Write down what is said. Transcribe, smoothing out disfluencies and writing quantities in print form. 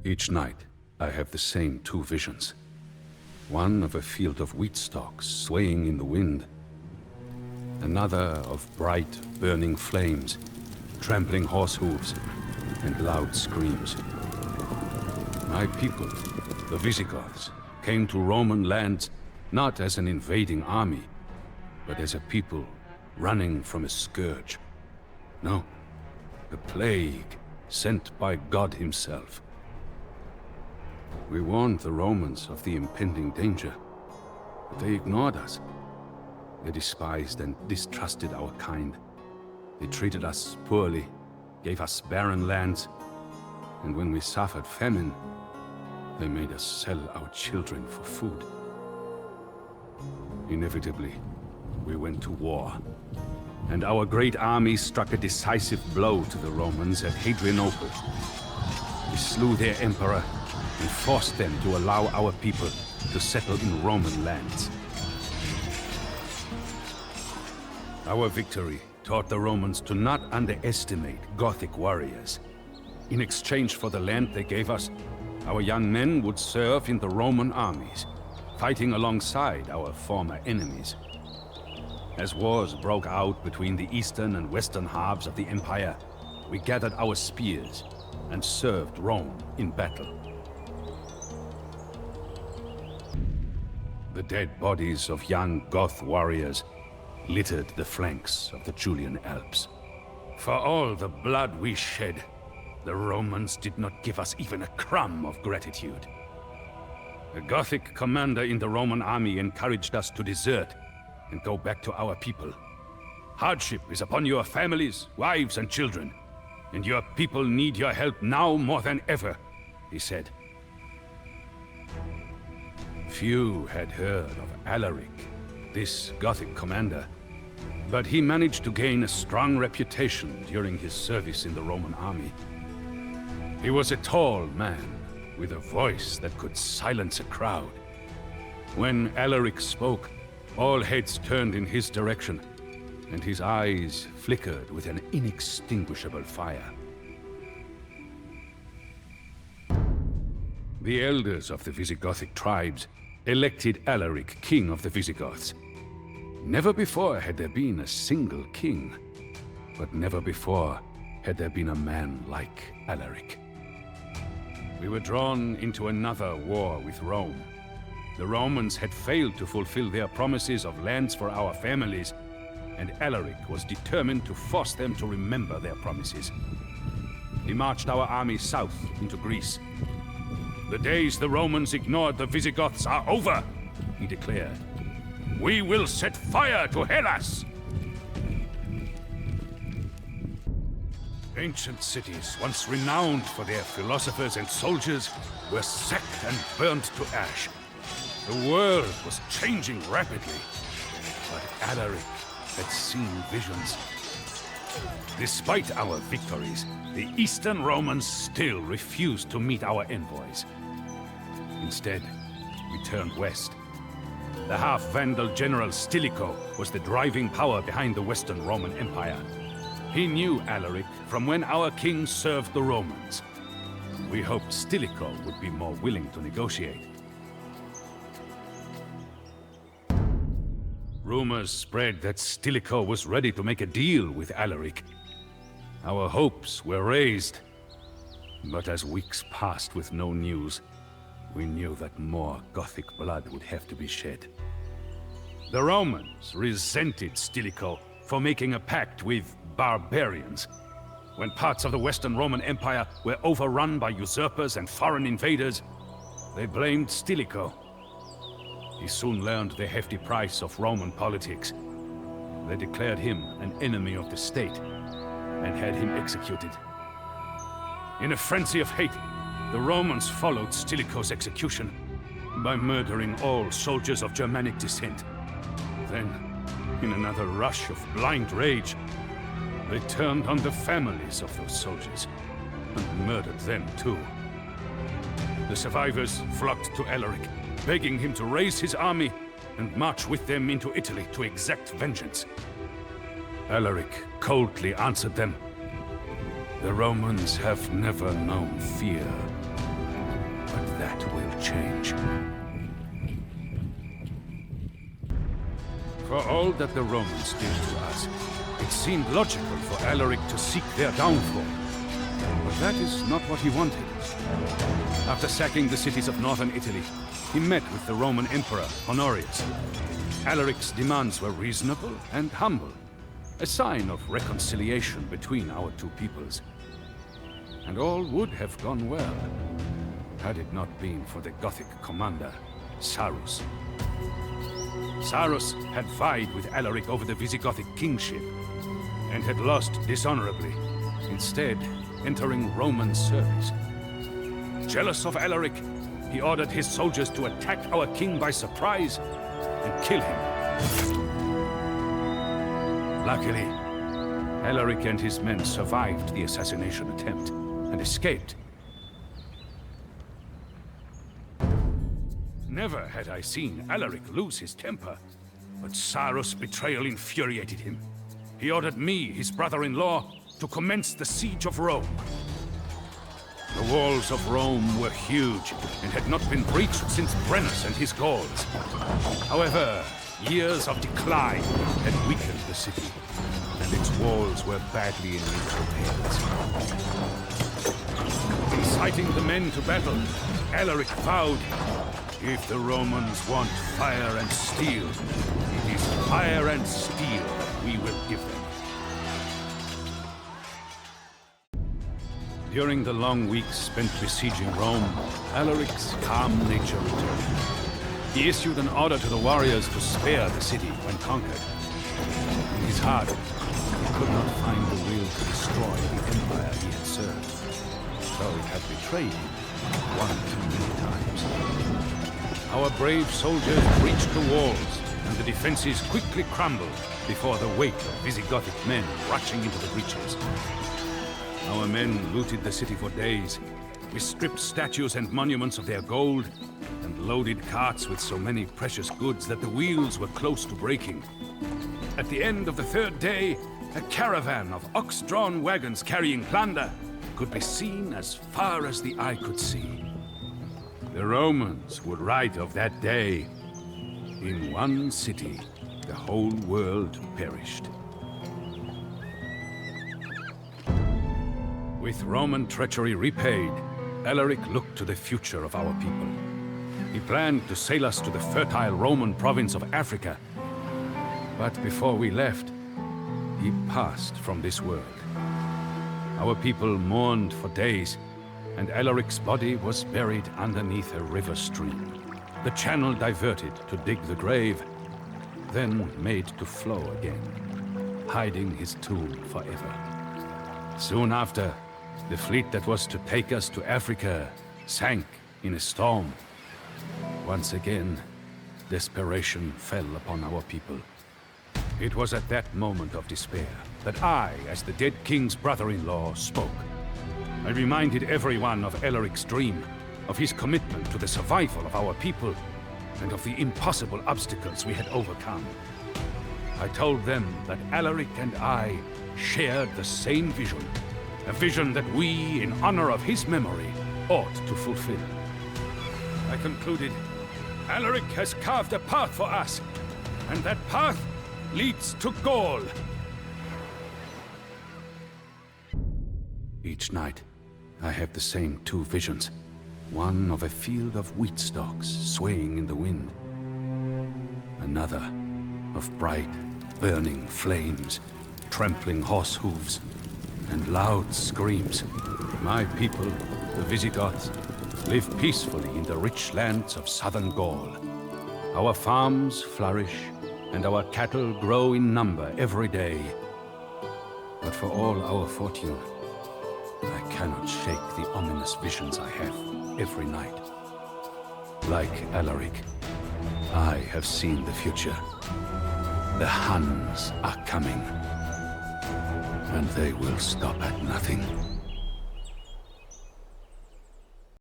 Each night, I have the same two visions. One of a field of wheat stalks swaying in the wind. Another of bright, burning flames, trampling horse hooves, and loud screams. My people, the Visigoths, came to Roman lands not as an invading army, but as a people running from a scourge. No, a plague sent by God himself. We warned the Romans of the impending danger, but they ignored us. They despised and distrusted our kind. They treated us poorly, gave us barren lands, and when we suffered famine, they made us sell our children for food. Inevitably, we went to war, and our great army struck a decisive blow to the Romans at Hadrianople. We slew their emperor and forced them to allow our people to settle in Roman lands. Our victory taught the Romans to not underestimate Gothic warriors. In exchange for the land they gave us, our young men would serve in the Roman armies, fighting alongside our former enemies. As wars broke out between the eastern and western halves of the Empire, we gathered our spears and served Rome in battle. The dead bodies of young Goth warriors littered the flanks of the Julian Alps. For all the blood we shed, the Romans did not give us even a crumb of gratitude. A Gothic commander in the Roman army encouraged us to desert and go back to our people. Hardship is upon your families, wives, and children, and your people need your help now more than ever, he said. Few had heard of Alaric, this Gothic commander, but he managed to gain a strong reputation during his service in the Roman army. He was a tall man, with a voice that could silence a crowd. When Alaric spoke, all heads turned in his direction, and his eyes flickered with an inextinguishable fire. The elders of the Visigothic tribes elected Alaric king of the Visigoths. Never before had there been a single king, but never before had there been a man like Alaric. We were drawn into another war with Rome. The Romans had failed to fulfill their promises of lands for our families, and Alaric was determined to force them to remember their promises. He marched our army south into Greece. The days the Romans ignored the Visigoths are over, he declared. We will set fire to Hellas! Ancient cities, once renowned for their philosophers and soldiers, were sacked and burned to ash. The world was changing rapidly, but Alaric had seen visions. Despite our victories, the Eastern Romans still refused to meet our envoys. Instead, we turned west. The half-Vandal general Stilicho was the driving power behind the Western Roman Empire. He knew Alaric from when our king served the Romans. We hoped Stilicho would be more willing to negotiate. Rumors spread that Stilicho was ready to make a deal with Alaric. Our hopes were raised, but as weeks passed with no news, we knew that more Gothic blood would have to be shed. The Romans resented Stilicho for making a pact with barbarians. When parts of the Western Roman Empire were overrun by usurpers and foreign invaders, they blamed Stilicho. He soon learned the hefty price of Roman politics. They declared him an enemy of the state and had him executed. In a frenzy of hate, the Romans followed Stilicho's execution by murdering all soldiers of Germanic descent. Then, in another rush of blind rage, they turned on the families of those soldiers and murdered them too. The survivors flocked to Alaric, begging him to raise his army and march with them into Italy to exact vengeance. Alaric coldly answered them, "The Romans have never known fear. will change. For all that the Romans did to us, it seemed logical for Alaric to seek their downfall. But that is not what he wanted. After sacking the cities of northern Italy, he met with the Roman Emperor, Honorius. Alaric's demands were reasonable and humble, a sign of reconciliation between our two peoples. And all would have gone well, had it not been for the Gothic commander, Sarus. Sarus had vied with Alaric over the Visigothic kingship, and had lost dishonorably, instead entering Roman service. Jealous of Alaric, he ordered his soldiers to attack our king by surprise and kill him. Luckily, Alaric and his men survived the assassination attempt and escaped. Never had I seen Alaric lose his temper, but Sarus' betrayal infuriated him. He ordered me, his brother-in-law, to commence the siege of Rome. The walls of Rome were huge and had not been breached since Brennus and his Gauls. However, years of decline had weakened the city, and its walls were badly in need of repairs. Inciting the men to battle, Alaric vowed, "If the Romans want fire and steel, it is fire and steel that we will give them." During the long weeks spent besieging Rome, Alaric's calm nature returned. He issued an order to the warriors to spare the city when conquered. In his heart, he could not find the will to destroy the empire he had served, though it had betrayed him one too many times. Our brave soldiers breached the walls, and the defenses quickly crumbled before the weight of Visigothic men rushing into the breaches. Our men looted the city for days. We stripped statues and monuments of their gold, and loaded carts with so many precious goods that the wheels were close to breaking. At the end of the third day, a caravan of ox-drawn wagons carrying plunder could be seen as far as the eye could see. The Romans would write of that day, "In one city, the whole world perished." With Roman treachery repaid, Alaric looked to the future of our people. He planned to sail us to the fertile Roman province of Africa. But before we left, he passed from this world. Our people mourned for days, and Alaric's body was buried underneath a river stream. The channel diverted to dig the grave, then made to flow again, hiding his tomb forever. Soon after, the fleet that was to take us to Africa sank in a storm. Once again, desperation fell upon our people. It was at that moment of despair that I, as the dead king's brother-in-law, spoke. I reminded everyone of Alaric's dream, of his commitment to the survival of our people, and of the impossible obstacles we had overcome. I told them that Alaric and I shared the same vision, a vision that we, in honor of his memory, ought to fulfill. I concluded, Alaric has carved a path for us, and that path leads to Gaul. Each night, I have the same two visions. One of a field of wheat stalks swaying in the wind. Another of bright, burning flames, trampling horse hooves, and loud screams. My people, the Visigoths, live peacefully in the rich lands of southern Gaul. Our farms flourish, and our cattle grow in number every day. But for all our fortune, I cannot shake the ominous visions I have every night. Like Alaric, I have seen the future. The Huns are coming, and they will stop at nothing.